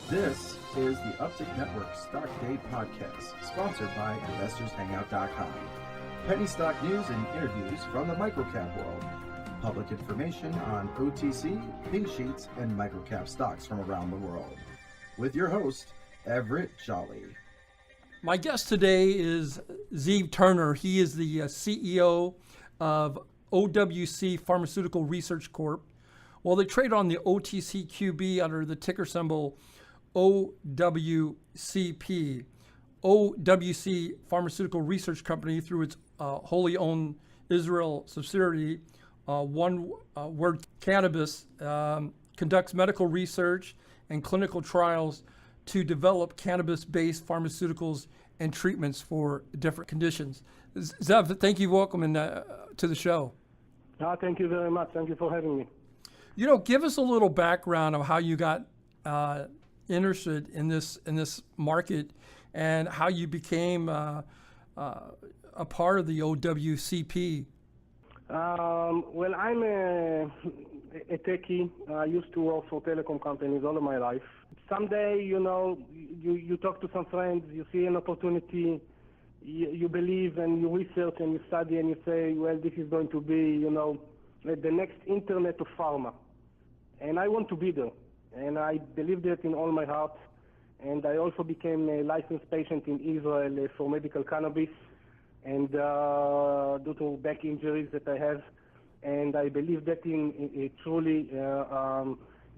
This is the Uptick Network Stock Day Podcast, sponsored by InvestorsHangout.com. Penny stock news and interviews from the microcap world. Public information on OTC, pink sheets, and microcap stocks from around the world. With your host, Everett Jolly. My guest today is Zivs Turner. He is the CEO of OWC Pharmaceutical Research Corp. Well, they trade on the OTCQB under the ticker symbol OWCP. OWC Pharmaceutical Research Company, through its wholly owned Israel subsidiary, word Cannabis, conducts medical research and clinical trials to develop cannabis-based pharmaceuticals and treatments for different conditions. Zev, thank you. Welcome to the show. Thank you very much. Thank you for having me. You know, give us a little background of how you got interested in this market and how you became a part of the OWCP. Well, I'm a techie. I used to work for telecom companies all of my life. Someday, you talk to some friends, you see an opportunity, you believe and you research and you study and you say, well, this is going to be, the next internet of pharma. And I want to be there. And I believed it in all my heart. And I also became a licensed patient in Israel for medical cannabis, and due to back injuries that I have. And I believe that truly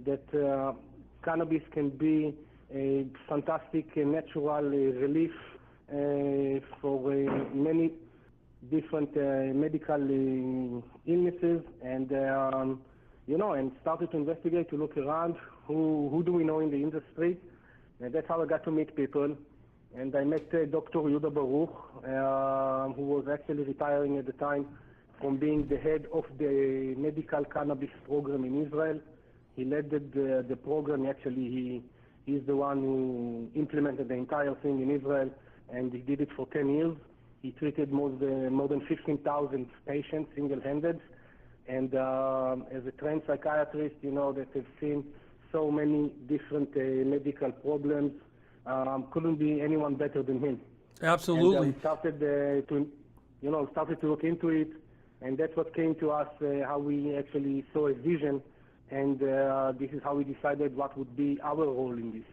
that cannabis can be a fantastic natural relief for many different medical illnesses, and and started to investigate, to look around who do we know in the industry. And that's how I got to meet people. And I met Dr. Yehuda Baruch, who was actually retiring at the time from being the head of the medical cannabis program in Israel. He led the program. Actually, he's the one who implemented the entire thing in Israel, and he did it for 10 years. He treated more than 15,000 patients single-handed. And as a trained psychiatrist, that have seen so many different medical problems, couldn't be anyone better than him. Absolutely. And we started to look into it, and that's what came to us, how we actually saw a vision, and this is how we decided what would be our role in this.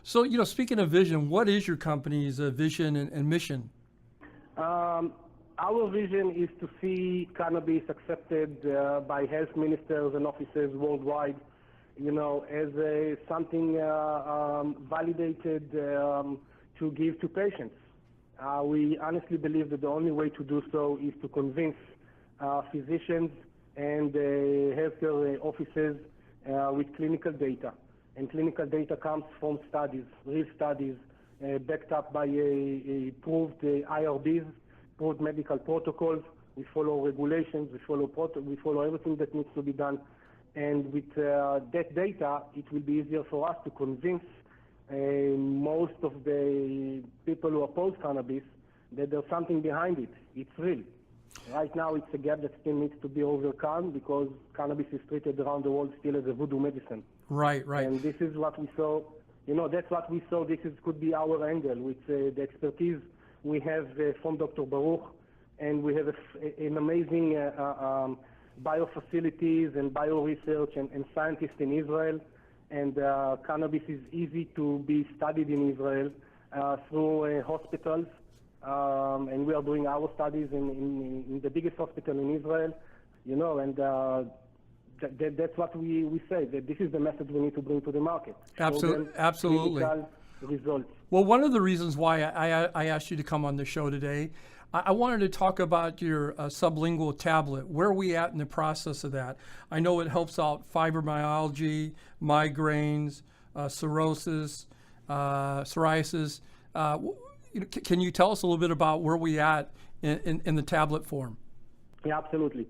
So, speaking of vision, what is your company's vision and mission? Our vision is to see cannabis accepted by health ministers and offices worldwide, as something validated to give to patients. We honestly believe that the only way to do so is to convince physicians and healthcare offices with clinical data. And clinical data comes from studies, real studies, backed up by approved IRBs, approved medical protocols. We follow regulations, we follow everything that needs to be done. And with that data, it will be easier for us to convince most of the people who oppose cannabis that there's something behind it. It's real. Right now, it's a gap that still needs to be overcome because cannabis is treated around the world still as a voodoo medicine. Right. And this is what we saw. That's what we saw. This could be our angle with the expertise we have from Dr. Baruch, and we have an amazing biofacilities and bio-research and scientists in Israel. And cannabis is easy to be studied in Israel through hospitals. And we are doing our studies in the biggest hospital in Israel, and that's what we say, that this is the message we need to bring to the market. Absolutely. Results. Well, one of the reasons why I asked you to come on the show today, I wanted to talk about your sublingual tablet. Where are we at in the process of that? I know it helps out fibromyalgia, migraines, psoriasis. Can you tell us a little bit about where we at in the tablet form? Yeah, absolutely.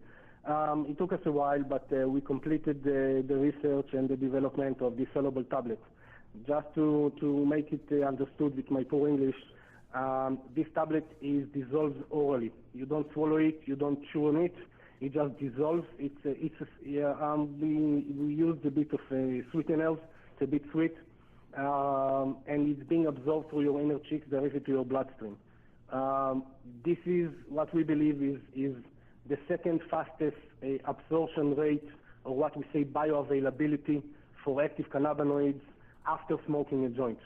It took us a while, but we completed the research and the development of this soluble tablet. Just to make it understood with my poor English, this tablet is dissolved orally. You don't swallow it, you don't chew on it, it just dissolves. We used a bit of sweeteners, it's a bit sweet, and it's being absorbed through your inner cheeks directly to your bloodstream. This is what we believe is the second fastest absorption rate, or what we say bioavailability, for active cannabinoids after smoking a joint.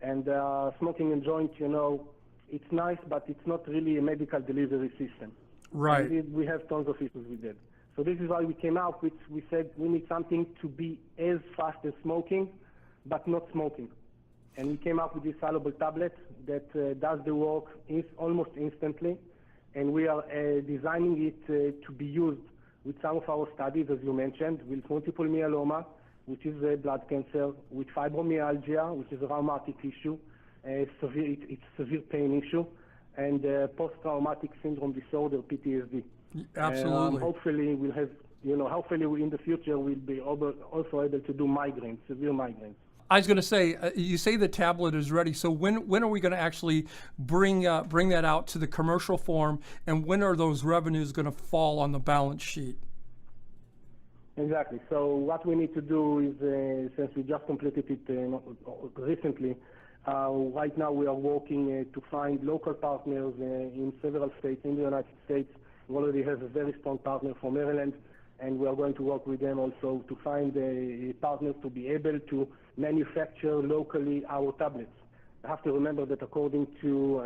And smoking a joint, it's nice, but it's not really a medical delivery system. Right. And we have tons of issues with that. So this is why we came out with, we said we need something to be as fast as smoking, but not smoking. And we came up with this soluble tablet that does the work almost instantly. And we are designing it to be used with some of our studies, as you mentioned, with multiple myeloma, which is a blood cancer, with fibromyalgia, which is a rheumatic issue, it's severe pain issue, and post-traumatic syndrome disorder, PTSD. Absolutely. Hopefully we'll have, hopefully in the future we'll be also able to do migraines, severe migraines. I was going to say, you say the tablet is ready. So when are we going to actually bring that out to the commercial form, and when are those revenues going to fall on the balance sheet? Exactly. So what we need to do is, since we just completed it recently, right now we are working to find local partners in several states in the United States. We already have a very strong partner from Maryland, and we are going to work with them also to find partners to be able to manufacture locally our tablets. I have to remember that according to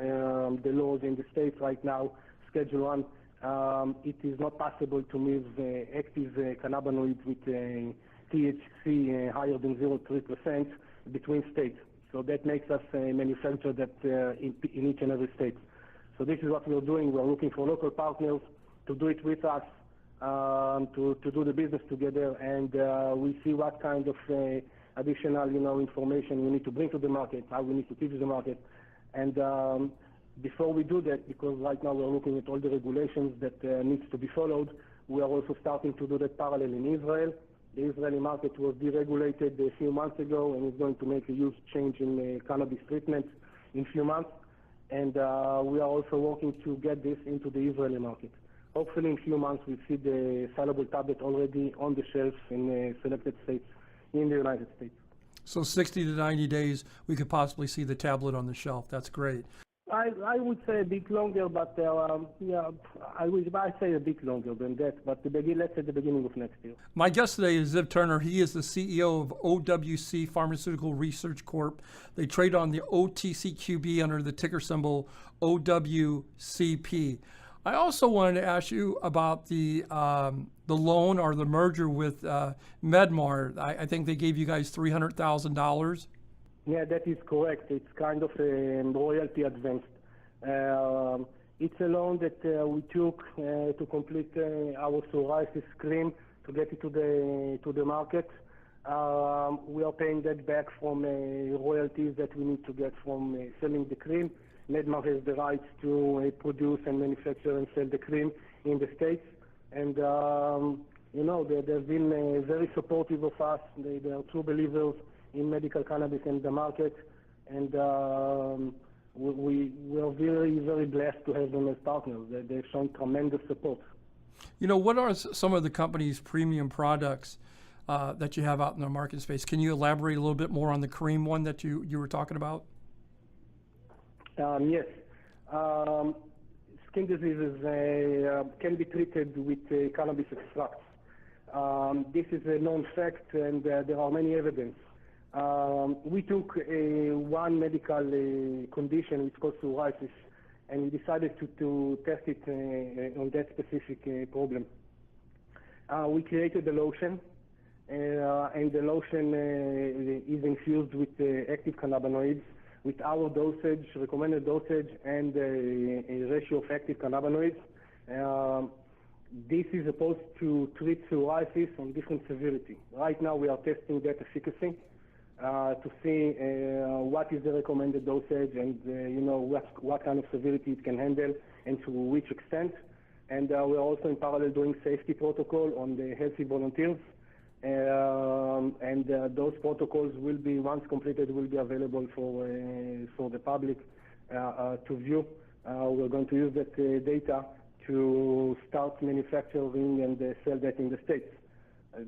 the laws in the States right now, Schedule 1, it is not possible to move active cannabinoids with THC higher than 0.3% between states. So that makes us manufacture that in each and every state. So this is what we are doing. We are looking for local partners to do it with us, to do the business together, and we see what kind of additional, information we need to bring to the market, how we need to teach the market. And before we do that, because right now we're looking at all the regulations that needs to be followed, we are also starting to do that parallel in Israel. The Israeli market was deregulated a few months ago, and is going to make a huge change in cannabis treatment in a few months. And we are also working to get this into the Israeli market. Hopefully in a few months we'll see the soluble tablet already on the shelves in selected states in the United States. So 60 to 90 days, we could possibly see the tablet on the shelf. That's great. I would say a bit longer, but I say a bit longer than that, but let's say the beginning of next year. My guest today is Ziv Turner. He is the CEO of OWC Pharmaceutical Research Corp. They trade on the OTCQB under the ticker symbol OWCP. I also wanted to ask you about the loan or the merger with MedMar. I think they gave you guys $300,000. Yeah, that is correct. It's kind of a royalty advance. It's a loan that we took to complete our psoriasis cream to get it to the market. We are paying that back from royalties that we need to get from selling the cream. MedMar has the rights to produce and manufacture and sell the cream in the States. And, they've been very supportive of us. They are true believers in medical cannabis in the market. And we are very, very blessed to have them as partners. They've shown tremendous support. What are some of the company's premium products that you have out in the market space? Can you elaborate a little bit more on the cream one that you were talking about? Yes. Skin diseases can be treated with cannabis extracts. This is a known fact, and there are many evidence. We took one medical condition which called psoriasis, and we decided to test it on that specific problem. We created a lotion, and the lotion is infused with active cannabinoids, with our dosage, recommended dosage, and a ratio of active cannabinoids. This is supposed to treat psoriasis on different severity. Right now we are testing that efficacy to see what is the recommended dosage and what kind of severity it can handle and to which extent. And we're also in parallel doing safety protocol on the healthy volunteers. And those protocols will be, once completed, will be available for the public to view. We're going to use that data to start manufacturing and sell that in the States.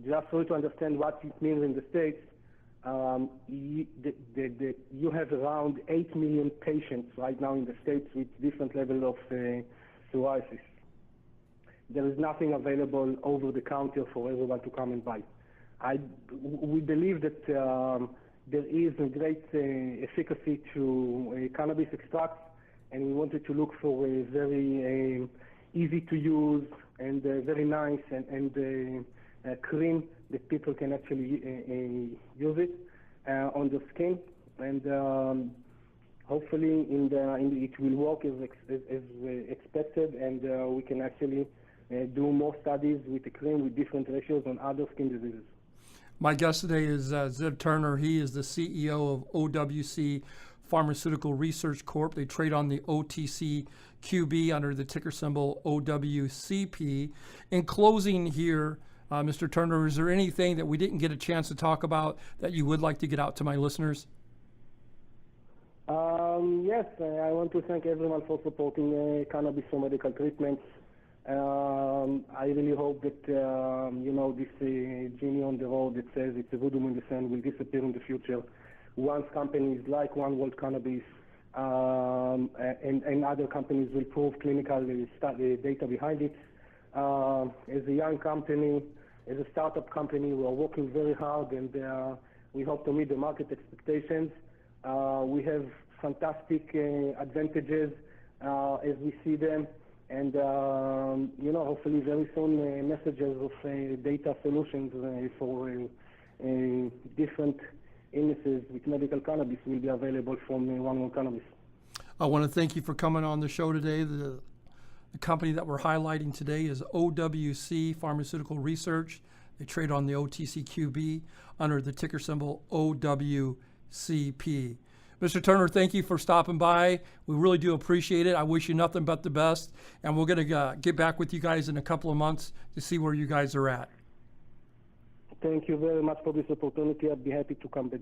Just for you to understand what it means in the States, you have around 8 million patients right now in the States with different levels of psoriasis. There is nothing available over the counter for everyone to come and buy. We believe that there is a great efficacy to cannabis extracts, and we wanted to look for a very easy to use and very nice and cream that people can actually use it on the skin, and hopefully it will work as expected, and we can actually do more studies with the cream with different ratios on other skin diseases. My guest today is Ziv Turner. He is the CEO of OWC Pharmaceutical Research Corp. They trade on the OTCQB under the ticker symbol OWCP. In closing here, Mr. Turner, is there anything that we didn't get a chance to talk about that you would like to get out to my listeners? Yes, I want to thank everyone for supporting cannabis for medical treatments. I really hope that this genie on the road that says it's a voodoo medicine will disappear in the future once companies like One World Cannabis and other companies will prove clinical data behind it. As a young company, as a startup company, we are working very hard, and we hope to meet the market expectations. We have fantastic advantages as we see them, and hopefully very soon messages of data solutions for different illnesses with medical cannabis will be available from One World Cannabis. I want to thank you for coming on the show today. The company that we're highlighting today is OWC Pharmaceutical Research. They trade on the OTCQB under the ticker symbol OWCP. Mr. Turner, thank you for stopping by. We really do appreciate it. I wish you nothing but the best, and we're going to get back with you guys in a couple of months to see where you guys are at. Thank you very much for this opportunity. I'd be happy to come back.